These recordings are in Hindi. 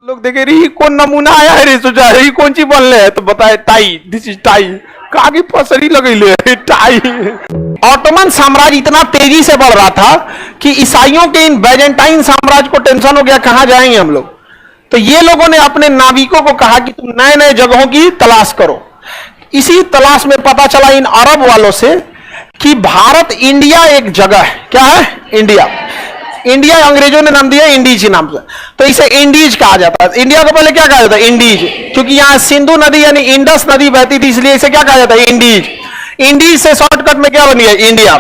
लोग देखे रही कौन नमूना आया है रे, सोचा रही कौन सी बन ले, तो बताए टाई, दिस इज टाई। कागी फसरी लग ले टाई। ऑटोमन साम्राज्य इतना तेजी से बढ़ रहा था कि ईसाइयों के इन बैजेंटाइन साम्राज्य को टेंशन हो गया, कहां जाएंगे हम लोग। तो ये लोगों ने अपने नाविकों को कहा कि तुम नए नए जगहों की तलाश करो। इसी तलाश में पता चला इन अरब वालों से कि भारत इंडिया एक जगह है। क्या है? इंडिया। इंडिया अंग्रेजों ने नाम दिया इंडीज के नाम से, तो इसे इंडीज कहा जाता है। इंडिया को पहले क्या कहा जाता है? इंडीज, क्योंकि यहां सिंधु नदी यानी इंडस नदी बहती थी, इसलिए इसे क्या कहा जाता है? इंडीज। इंडीज से शॉर्टकट में क्या बन गया? इंडिया।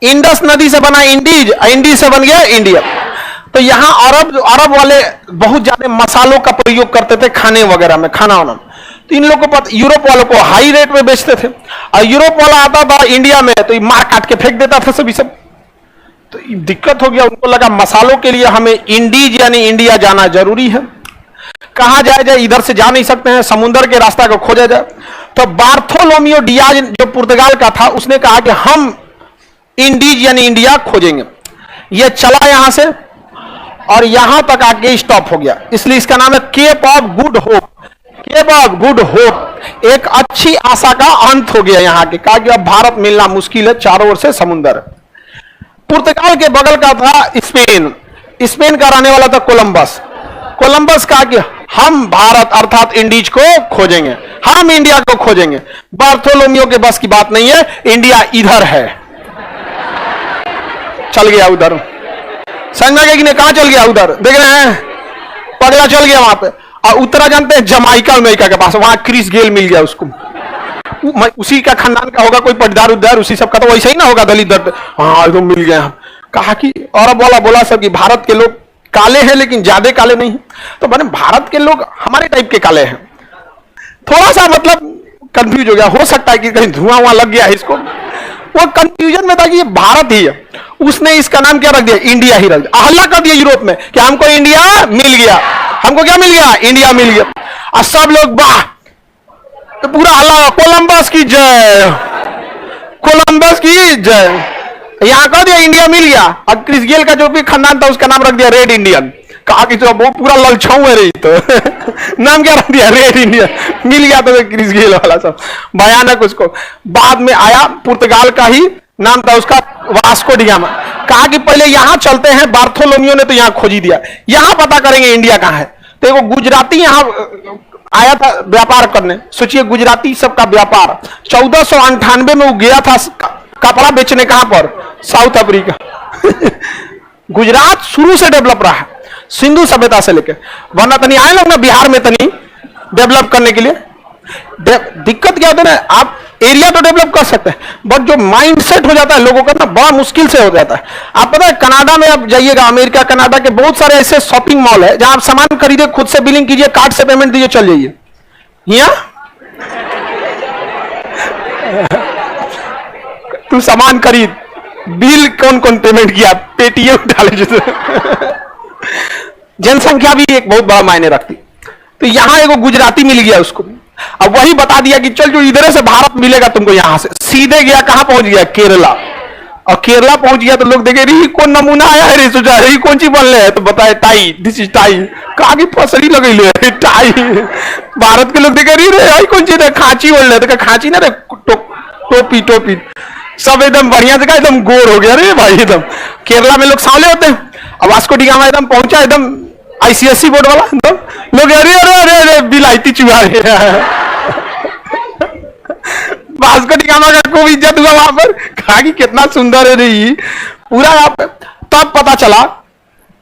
इंडस नदी से बना इंडीज, इंडीज से बन गया इंडिया। तो यहां अरब वाले बहुत ज्यादा मसालों का प्रयोग करते थे खाने वगैरह में, खाना वाना। तो इन लोगों को यूरोप वालों को हाई रेट में बेचते थे, और यूरोप वाला आता था इंडिया में तो मार काट के फेंक देता था सभी सब। तो दिक्कत हो गया, उनको लगा मसालों के लिए हमें इंडीज यानी इंडिया जाना जरूरी है। कहां जाया जाए? इधर से जा नहीं सकते हैं, समुद्र के रास्ता को खोजा जाए। तो बार्थोलोमियो डियाज जो पुर्तगाल का था, उसने कहा कि हम इंडीज यानी इंडिया खोजेंगे। ये चला यहां से और यहां तक आके स्टॉप हो गया, इसलिए इसका नाम है Cape of Good Hope. Cape of Good Hope, एक अच्छी आशा का अंत हो गया यहां के। कहा कि अब भारत मिलना मुश्किल है, चारों ओर से समुद्र। पुर्तगाल के बगल का था स्पेन, स्पेन का रहने वाला था कोलंबस। कोलंबस कहा कि हम भारत अर्थात इंडीज को खोजेंगे, हम इंडिया को खोजेंगे। बार्थोलोमियो के बस की बात नहीं है, इंडिया इधर है। चल गया उधर, समझ में कि नहीं? कहां चल गया? उधर देख रहे हैं, पगला चल गया वहां पे। और उत्तरा जानते हैं जमाइका अमेरिका के पास, वहां क्रिस गेल मिल गया उसको। उसी का खानदान का होगा, कोई पटदार उद्दार उसी सब का, तो वैसे ही ना होगा दलित दर्द। हाँ एकदम मिल गया। कहा कि अरब वाला बोला सब कि भारत के लोग काले हैं लेकिन ज्यादा काले नहीं हैं। तो बने भारत के लोग हमारे टाइप के काले हैं। थोड़ा सा मतलब कंफ्यूज हो गया, हो सकता है कि कहीं धुआं वहां लग गया है इसको। वो कंफ्यूजन में था कि ये भारत ही है, उसने इसका नाम क्या रख दिया? इंडिया ही रख दिया। हल्ला कर दिया यूरोप में कि हमको इंडिया मिल गया। हमको क्या मिल गया? इंडिया मिल गया। और सब लोग वाह, तो पूरा हल्ला, कोलंबस की जय, कोलंबस की जय। यहां कह दिया इंडिया मिल गया। और क्रिस गेल का जो भी खानदान था उसका नाम रख दिया रेड इंडियन। कहा कि तो वो पूरा ललछाऊ है रे, तो नाम क्या रख दिया? Red Indian. मिल गया तो क्रिस गेल वाला सब भयानक। उसको बाद में आया पुर्तगाल का ही नाम था उसका, वास्को डी गामा। कहा कि पहले यहां चलते हैं, बार्थोलोमियो ने तो यहां खोज ही दिया, यहां पता करेंगे इंडिया कहां है। तो वो गुजराती यहां आया था व्यापार करने। सोचिए गुजराती सबका व्यापार। 1498 में वो गया था कपड़ा बेचने, कहां पर? South Africa. गुजरात शुरू से डेवलप रहा है सिंधु सभ्यता से लेकर, वरना तनी आए लोग ना बिहार में तनी डेवलप करने के लिए। दिक्कत क्या होता है ना, आप एरिया तो डेवलप कर सकते हैं, बट जो माइंडसेट हो जाता है लोगों का ना, बड़ा मुश्किल से हो जाता है। आप पता है कनाडा में आप जाइएगा, अमेरिका कनाडा के बहुत सारे ऐसे शॉपिंग मॉल है जहां आप सामान खरीदे, खुद से बिलिंग कीजिए, कार्ड से पेमेंट दीजिए, चल जाइए। यहाँ तू सामान खरीद, बिल कौन कौन पेमेंट किया, पेटीएम डाले। जनसंख्या भी एक बहुत बड़ा मायने रखती। तो यहां एगो गुजराती मिल गया उसको, अब वही बता दिया कि चल जो इधर से भारत मिलेगा तुमको। यहां से सीधे गया, कहां पहुंच गया? केरला। और केरला पहुंच गया तो लोग देखे रही कौन नमूना आया है रे, सोचा रही कौन सी बन ले, तो बताए टाई, दिस इज टाई। कागी फसरी लग ले टाई। भारत के लोग देखे रही रे कौन सी खांची बोल रहे, तो खांची ना रे, टोपी टोपी सब एकदम बढ़िया जगह, एकदम गोर हो गया रे भाई एकदम। केरला में लोग सांवले होते हैं। अब वास्को डी गामा एकदम पहुंचा, एकदम आईसीएससी बोर्ड वाला, एकदम लोग अरे अरे अरे अरे बिलायती चुहा रहे। वास्को डी गामा का खूब इज्जत हुआ वहां पर। कहा कि कितना सुंदर है रही पूरा यहाँ पे। तब पता चला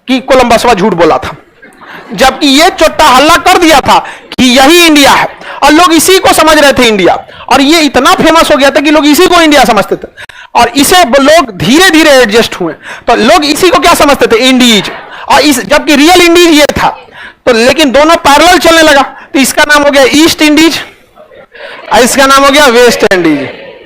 कि कोलंबसवा झूठ बोला था, जबकि ये चोट्टा हल्ला कर दिया था कि यही इंडिया है, और लोग इसी को समझ रहे थे इंडिया। और ये इतना फेमस हो गया था कि लोग इसी को इंडिया समझते थे, और इसे लोग धीरे धीरे एडजस्ट हुए। तो लोग इसी को क्या समझते थे? इंडीज। और इस जबकि रियल इंडीज ये था, तो लेकिन दोनों पैरेलल चलने लगा। तो इसका नाम हो गया ईस्ट इंडीज, और इसका नाम हो गया वेस्ट इंडीज।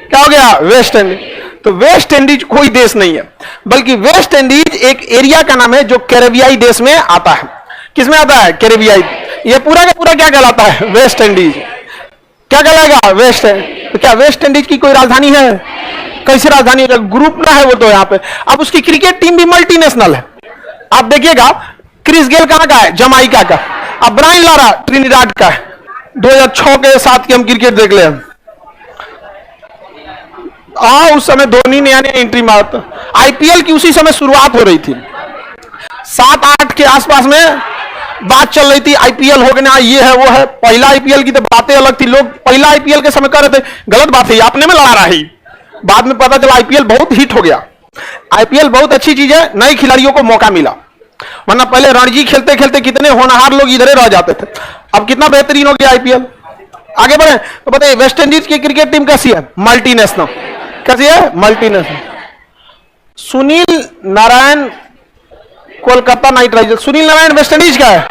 क्या हो गया? West Indies. तो वेस्ट इंडीज कोई देश नहीं है, बल्कि वेस्ट इंडीज एक एरिया का नाम है जो कैरेबियाई देश में आता है। किसमें आता है? कैरेबियाई। ये पूरा का पूरा क्या कहलाता है? West Indies. क्या कहलाएगा? वेस्ट। तो क्या वेस्ट इंडीज की कोई राजधानी है? कैसी राजधानी? ग्रुप ना है वो तो यहाँ पे। अब उसकी क्रिकेट टीम भी मल्टीनेशनल है। आप देखिएगा क्रिस गेल कहां का है? जमाइका का। अब ब्रायन लारा ट्रिनिडाड का 2006 के साथ की हम क्रिकेट देख ले। उस समय धोनी ने एंट्री मारा। आईपीएल की उसी समय शुरुआत हो रही थी, 7-8 के आसपास में बात चल रही थी आईपीएल हो गया, ये है वो है। पहला आईपीएल की तो बातें अलग थी, लोग पहला आईपीएल के समय कर रहे थे गलत बात है, अपने में लड़ा रही। बाद में पता चला आईपीएल बहुत हिट हो गया। आईपीएल बहुत अच्छी चीज है, नए खिलाड़ियों को मौका मिला, वरना पहले रणजी खेलते खेलते कितने होनहार लोग इधर रह जाते थे। अब कितना बेहतरीन हो गया आईपीएल। आगे बढ़े तो बताइए वेस्ट इंडीज की क्रिकेट टीम कैसी है? मल्टीनेशनल। कैसी है? Multinational. Sunil Narayan Kolkata night Riders, Sunil Narayan West Indies का है,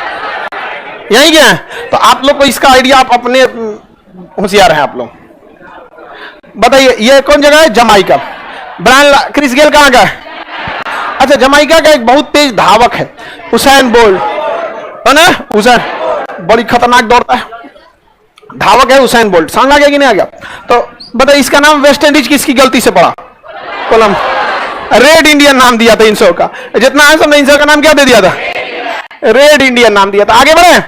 यही क्या है? तो आप लोग को इसका आइडिया, आप अपने होशियार हैं आप लोग। बताइए ये कौन जगह है? जमाइका। क्रिस गेल कहां का है? अच्छा, जमाइका का एक बहुत तेज धावक है हुसैन बोल्ट, है ना? हुसैन बड़ी खतरनाक दौड़ता है, धावक है हुसैन बोल्ट। समझ आ गया कि नहीं आ गया? तो बताइए इसका नाम वेस्ट इंडीज किसकी गलती से पड़ा? कोलम। रेड इंडियन नाम दिया था इन सब का, जितना है सब इन सब का नाम क्या दे दिया था? रेड इंडियन नाम दिया था। आगे बढ़े